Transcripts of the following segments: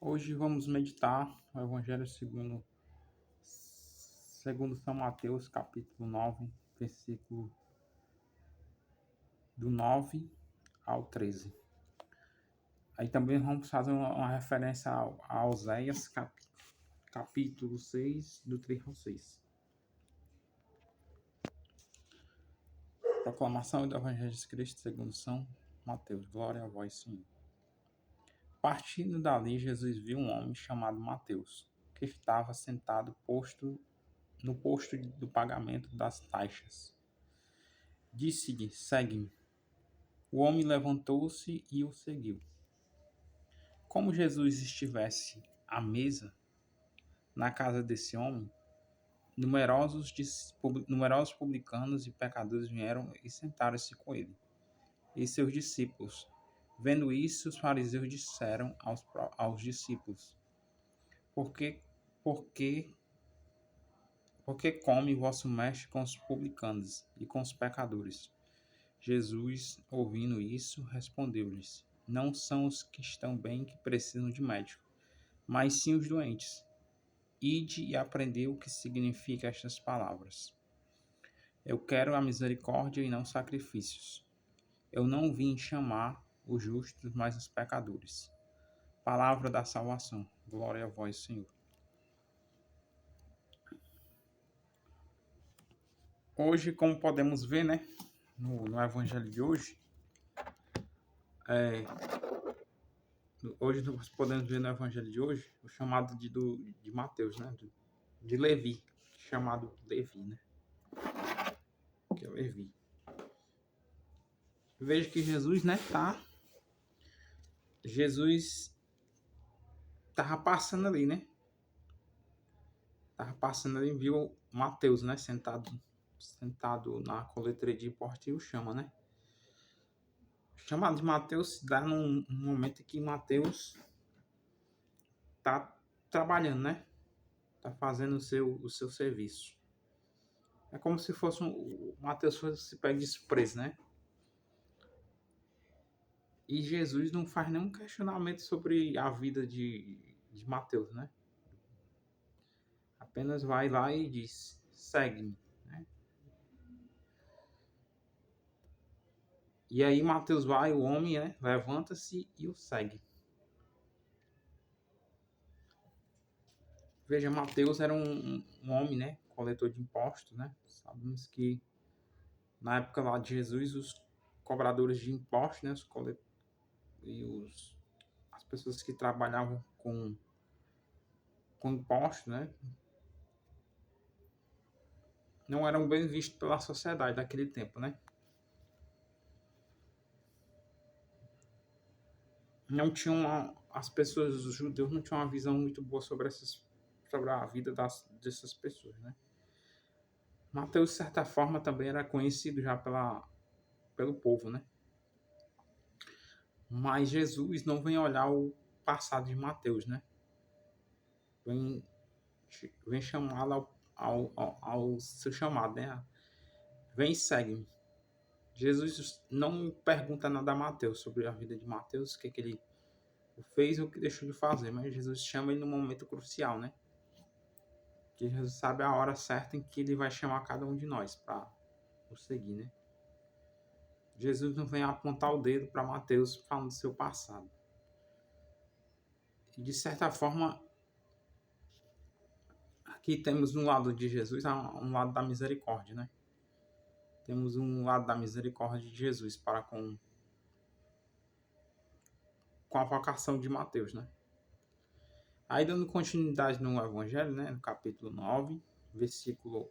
Hoje vamos meditar o Evangelho segundo São Mateus, capítulo 9, versículo do 9 ao 13. Aí também vamos fazer uma referência a Oséias, capítulo 6, do 3 ao 6. Proclamação do Evangelho de Cristo segundo São Mateus. Glória a vós, Senhor. Partindo dali, Jesus viu um homem chamado Mateus, que estava sentado no posto do pagamento das taxas. Disse-lhe: segue-me. O homem levantou-se e o seguiu. Como Jesus estivesse à mesa na casa desse homem, numerosos publicanos e pecadores vieram e sentaram-se com ele e seus discípulos. Vendo isso, os fariseus disseram aos discípulos: Por que come vosso mestre com os publicanos e com os pecadores? Jesus, ouvindo isso, respondeu-lhes: Não são os que estão bem que precisam de médico, mas sim os doentes. Ide e aprendei o que significam estas palavras. Eu quero a misericórdia e não sacrifícios. Eu não vim chamar os justos, mas os pecadores. Palavra da salvação. Glória a vós, Senhor. Hoje, como podemos ver, né, no Evangelho de hoje, hoje nós podemos ver no Evangelho de hoje o chamado de Mateus, né, de Levi, chamado Levi, né, que é Levi. Veja que Jesus, né, Jesus tava passando ali, né, viu Mateus, né, sentado na coletoria de impostos e o chama, né. O chamado de Mateus se dá num momento em que Mateus tá trabalhando, né, tá fazendo o seu serviço. É como se fosse o Mateus fosse pego de surpresa, né. E Jesus não faz nenhum questionamento sobre a vida de Mateus, né. Apenas vai lá e diz: segue-me, né. E aí Mateus vai, o homem, né, levanta-se e o segue. Veja, Mateus era um homem, né, coletor de impostos, né. Sabemos que na época lá de Jesus, os cobradores de impostos, né, as pessoas que trabalhavam com impostos, né, não eram bem vistos pela sociedade daquele tempo, né. Não tinham as pessoas, os judeus não tinham uma visão muito boa sobre a vida dessas pessoas, né. Mateus, de certa forma, também era conhecido já pelo povo, né. Mas Jesus não vem olhar o passado de Mateus, né. Vem chamá-lo ao seu chamado, né. Vem e segue-me. Jesus não pergunta nada a Mateus sobre a vida de Mateus, o que ele fez ou o que deixou de fazer, mas Jesus chama ele no momento crucial, né? Que Jesus sabe a hora certa em que ele vai chamar cada um de nós para o seguir, né? Jesus não vem apontar o dedo para Mateus falando do seu passado. E de certa forma, aqui temos no lado de Jesus um lado da misericórdia, né? Temos um lado da misericórdia de Jesus para com a vocação de Mateus, né? Aí, dando continuidade no Evangelho, né, no capítulo 9, versículo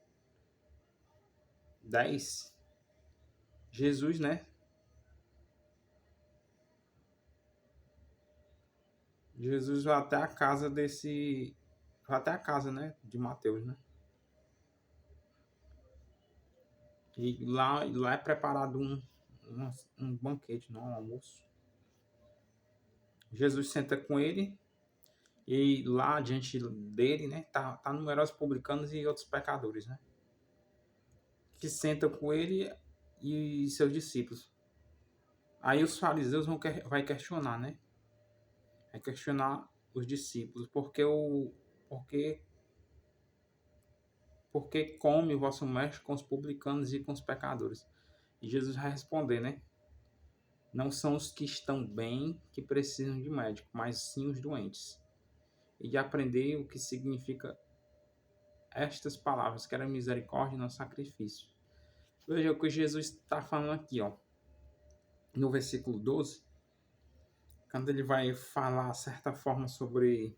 10, Jesus, né, vai até a casa né, de Mateus, né? E lá é preparado um banquete, não, um almoço. Jesus senta com ele e lá diante dele, né, tá numerosos publicanos e outros pecadores, né, que sentam com ele e seus discípulos. Aí os fariseus vai questionar, né, vai questionar os discípulos, porque, porque come o vosso mestre com os publicanos e com os pecadores? E Jesus vai responder, né? Não são os que estão bem que precisam de médico, mas sim os doentes. E de aprender o que significa estas palavras, que era misericórdia e não sacrifício. Veja o que Jesus está falando aqui, ó, no versículo 12, quando ele vai falar, de certa forma, sobre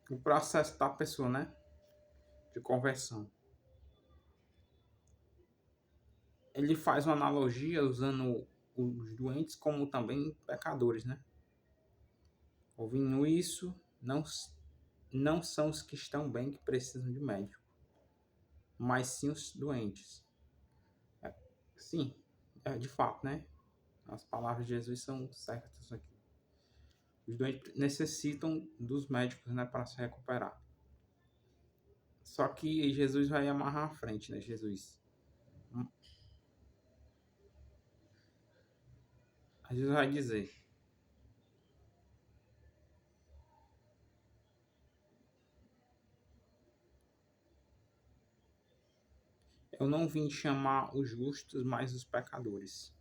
o processo da pessoa, né, de conversão. Ele faz uma analogia usando os doentes como também pecadores, né? Ouvindo isso, não são os que estão bem que precisam de médico, mas sim os doentes. Sim, de fato, né? As palavras de Jesus são certas aqui. Os doentes necessitam dos médicos, né, para se recuperar. Só que Jesus vai amarrar à frente, né? Jesus vai dizer: eu não vim chamar os justos, mas os pecadores.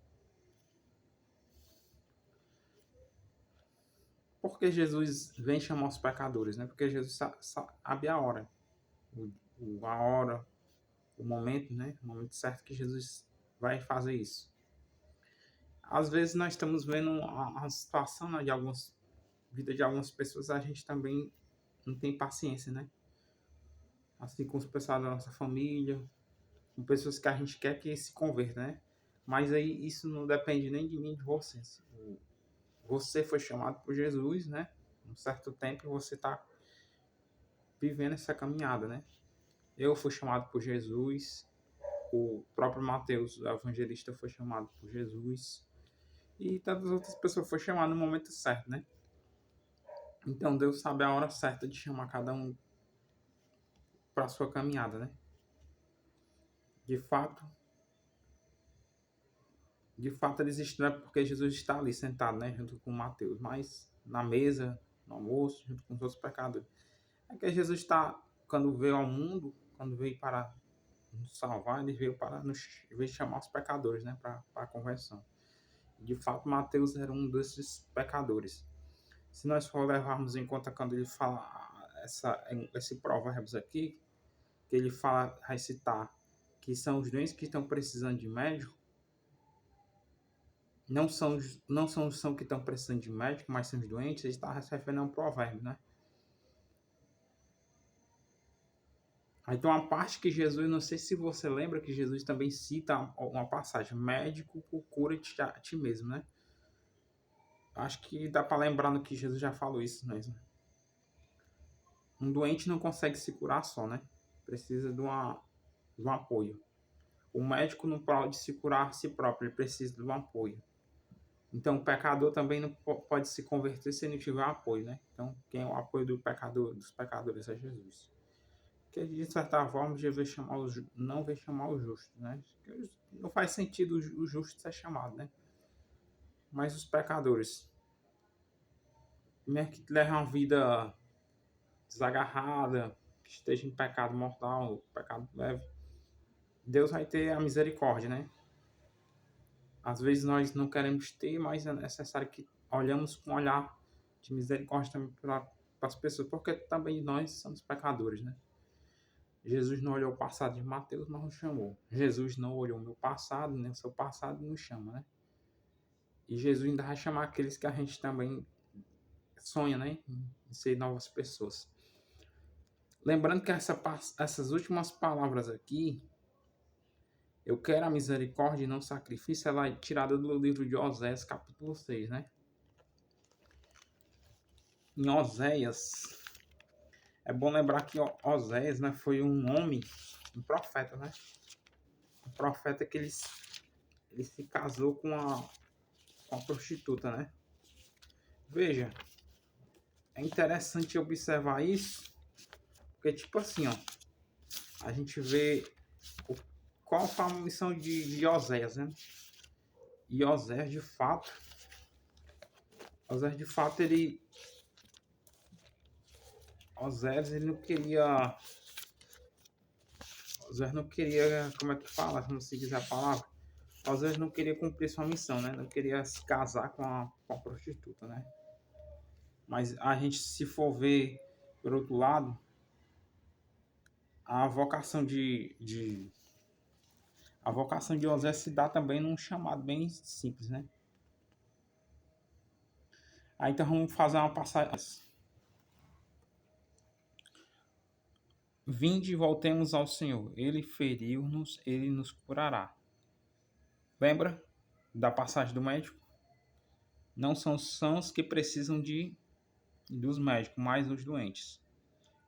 Por que Jesus vem chamar os pecadores, né? Porque Jesus sabe a hora, a hora, o momento, né? O momento certo que Jesus vai fazer isso. Às vezes nós estamos vendo a situação, né, de algumas vida de algumas pessoas, a gente também não tem paciência, né? Assim com os pessoal da nossa família, com pessoas que a gente quer que se converta, né? Mas aí isso não depende nem de mim, nem de vocês. Você foi chamado por Jesus, né? Um certo tempo você está vivendo essa caminhada, né? Eu fui chamado por Jesus, o próprio Mateus, o evangelista, foi chamado por Jesus, e tantas outras pessoas foram chamadas no momento certo, né? Então Deus sabe a hora certa de chamar cada um para a sua caminhada, né? De fato, ele existe, não é porque Jesus está ali sentado, né, junto com Mateus, mas na mesa, no almoço, junto com os outros pecadores. É que Jesus está, quando veio ao mundo, quando veio para nos salvar, ele veio chamar os pecadores, né, para a conversão. De fato, Mateus era um desses pecadores. Se nós for levarmos em conta quando ele fala esse provérbios aqui, que ele fala, vai citar, que são os doentes que estão precisando de médico, não são que estão precisando de médico, mas são os doentes, ele está se referindo a um provérbio, né? Então, a parte que Jesus, não sei se você lembra que Jesus também cita uma passagem, médico, cura-te a ti mesmo, né? Acho que dá para lembrar no que Jesus já falou isso mesmo. Um doente não consegue se curar só, né? Precisa de um apoio. O médico não pode se curar a si próprio, ele precisa de um apoio. Então, o pecador também não pode se converter se não tiver apoio, né? Então, quem é o apoio dos pecadores é Jesus. Que de certa forma, Jesus não veio chamar o justo, né? Não faz sentido o justo ser chamado, né? Mas os pecadores, mesmo que levem uma vida desagarrada, que esteja em pecado mortal, pecado leve, Deus vai ter a misericórdia, né? Às vezes nós não queremos ter, mas é necessário que olhamos com um olhar de misericórdia também para as pessoas, porque também nós somos pecadores, né? Jesus não olhou o passado de Mateus, mas nos chamou. Jesus não olhou o meu passado, nem o seu passado, e nos chama, né? E Jesus ainda vai chamar aqueles que a gente também sonha, né? Em ser novas pessoas. Lembrando que essas últimas palavras aqui, eu quero a misericórdia e não sacrifício, ela é tirada do livro de Oséias, capítulo 6, né? Em Oséias, é bom lembrar que Oséias, né, foi um homem, um profeta, né? Um profeta que ele se casou com uma prostituta, né? Veja, é interessante observar isso, porque tipo assim, ó, a gente vê qual foi a missão de Oséias, né? E Oséias, de fato, Osés, de fato, Osés, ele não queria. Osés não queria, como é que fala, como se diz a palavra? Osés não queria cumprir sua missão, né? Não queria se casar com a prostituta, né? Mas a gente, se for ver por outro lado, a vocação a vocação de Osés se dá também num chamado bem simples, né? Aí então vamos fazer uma passagem. Vinde e voltemos ao Senhor. Ele feriu-nos, ele nos curará. Lembra da passagem do médico? Não são os sãos que precisam dos médicos, mas os doentes.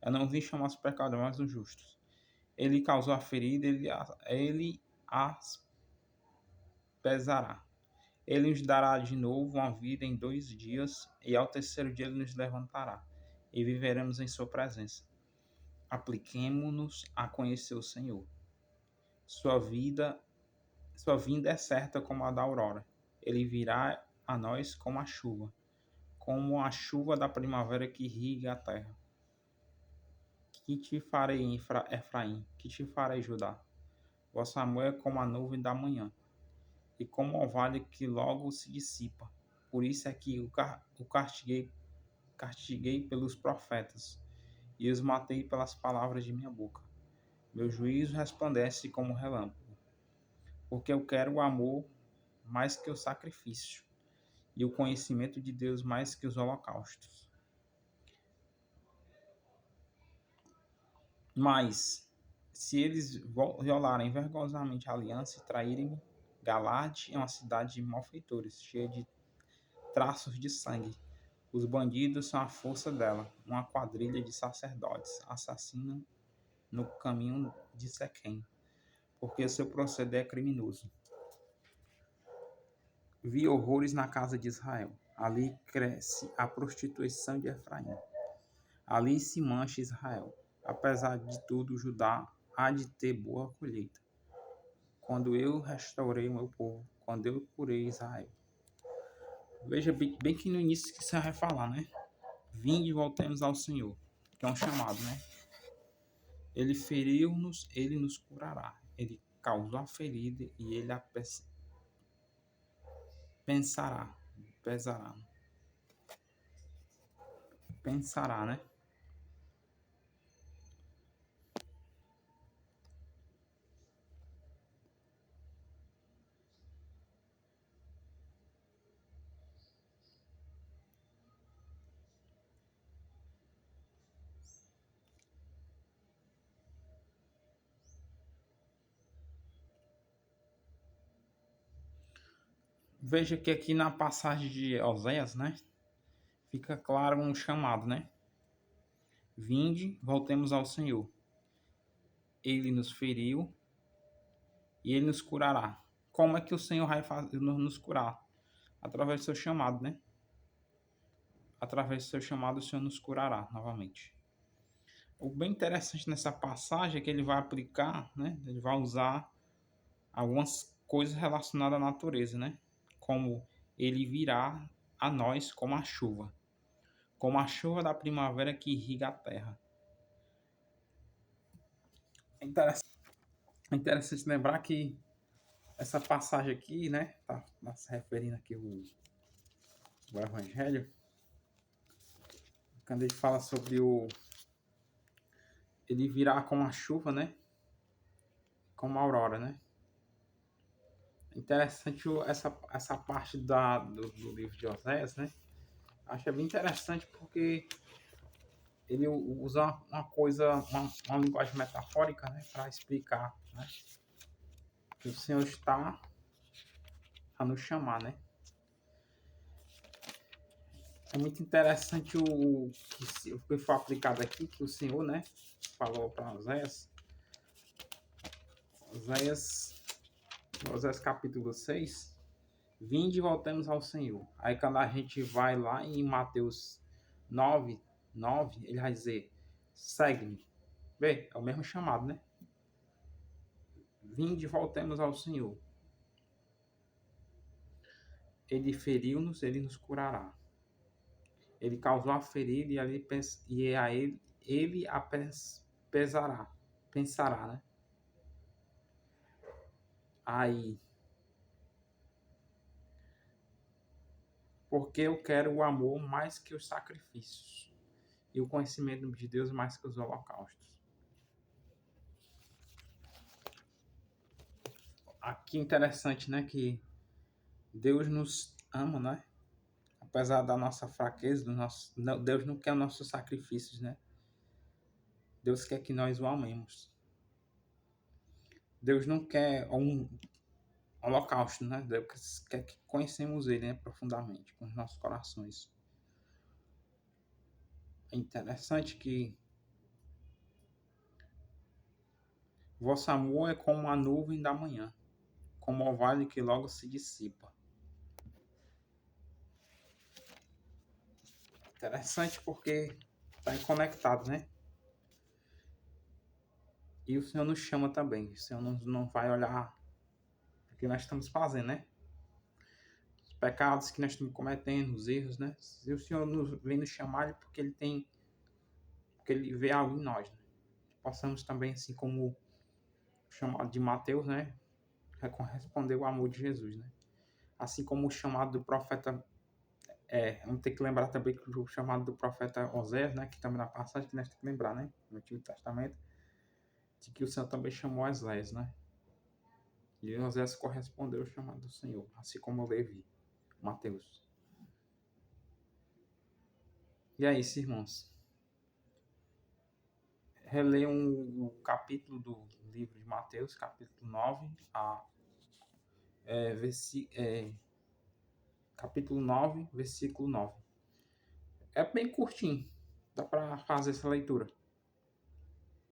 Eu não vim chamar os pecadores, mas os justos. Ele causou a ferida, ele as pesará. Ele nos dará de novo uma vida em 2 dias, e ao terceiro dia ele nos levantará, e viveremos em sua presença. Apliquemo-nos a conhecer o Senhor. Sua vinda é certa como a da aurora. Ele virá a nós como a chuva da primavera que irriga a terra. Que te farei, Efraim? Que te farei, Judá? Vosso amor é como a nuvem da manhã, e como o orvalho que logo se dissipa. Por isso é que o castiguei pelos profetas, e os matei pelas palavras de minha boca. Meu juízo resplandece como relâmpago, porque eu quero o amor mais que o sacrifício, e o conhecimento de Deus mais que os holocaustos. Mas, se eles violarem vergonhosamente a aliança e traírem-me, Galade é uma cidade de malfeitores, cheia de traços de sangue. Os bandidos são a força dela, uma quadrilha de sacerdotes assassinam no caminho de Sequém, porque seu proceder é criminoso. Vi horrores na casa de Israel. Ali cresce a prostituição de Efraim. Ali se mancha Israel. Apesar de tudo, Judá há de ter boa colheita. Quando eu restaurei o meu povo, quando eu curei Israel. Veja bem que no início que você vai falar, né? Vinde e voltemos ao Senhor, que é um chamado, né? Ele feriu-nos, ele nos curará. Ele causou a ferida e ele a pensará, pesará, pensará, né? Veja que aqui na passagem de Oséias, né? Fica claro um chamado, né? Vinde, voltemos ao Senhor. Ele nos feriu e ele nos curará. Como é que o Senhor vai nos curar? Através do seu chamado, né? Através do seu chamado, o Senhor nos curará novamente. O bem interessante nessa passagem é que ele vai aplicar, né? Ele vai usar algumas coisas relacionadas à natureza, né? Como ele virá a nós como a chuva da primavera que irriga a terra. É interessante lembrar que essa passagem aqui, né? Tá se referindo aqui o Evangelho, quando ele fala sobre ele virá como a chuva, né? Como a aurora, né? Interessante essa parte do livro de Oséias, né? Acho bem interessante porque ele usa uma linguagem metafórica, né? Para explicar, né? Que o Senhor está a nos chamar, né? É muito interessante o que foi aplicado aqui, que o Senhor, né? Falou para Oséias. Oséias capítulo 6. Vinde e voltemos ao Senhor. Aí quando a gente vai lá em Mateus 9, ele vai dizer, segue-me. Vê, é o mesmo chamado, né? Vinde e voltemos ao Senhor. Ele feriu-nos, ele nos curará. Ele causou a ferida e e a ele a pesará, pensará, né? Aí, porque eu quero o amor mais que os sacrifícios e o conhecimento de Deus mais que os holocaustos. Aqui interessante, né, que Deus nos ama, né? Apesar da nossa fraqueza, Deus não quer nossos sacrifícios, né? Deus quer que nós o amemos. Deus não quer um holocausto, né? Deus quer que conhecemos Ele, né, profundamente, com os nossos corações. É interessante que vosso amor é como a nuvem da manhã, como o vale que logo se dissipa. Interessante porque está conectado, né? E o Senhor nos chama também. O Senhor não vai olhar o que nós estamos fazendo, né? Os pecados que nós estamos cometendo, os erros, né? E o Senhor vem nos chamar é porque porque Ele vê algo em nós, né? Possamos também, assim como o chamado de Mateus, né? Corresponder o amor de Jesus, né? Assim como o chamado do profeta, vamos ter que lembrar também que o chamado do profeta Oséias, né? Que também na passagem que nós temos que lembrar, né? No Antigo Testamento, de que o Senhor também chamou Oséias, né? E Oséias correspondeu ao chamado do Senhor, assim como Levi, Mateus. E é isso, irmãos. Releiam o capítulo do livro de Mateus, capítulo 9, capítulo 9, versículo 9. É bem curtinho, dá para fazer essa leitura.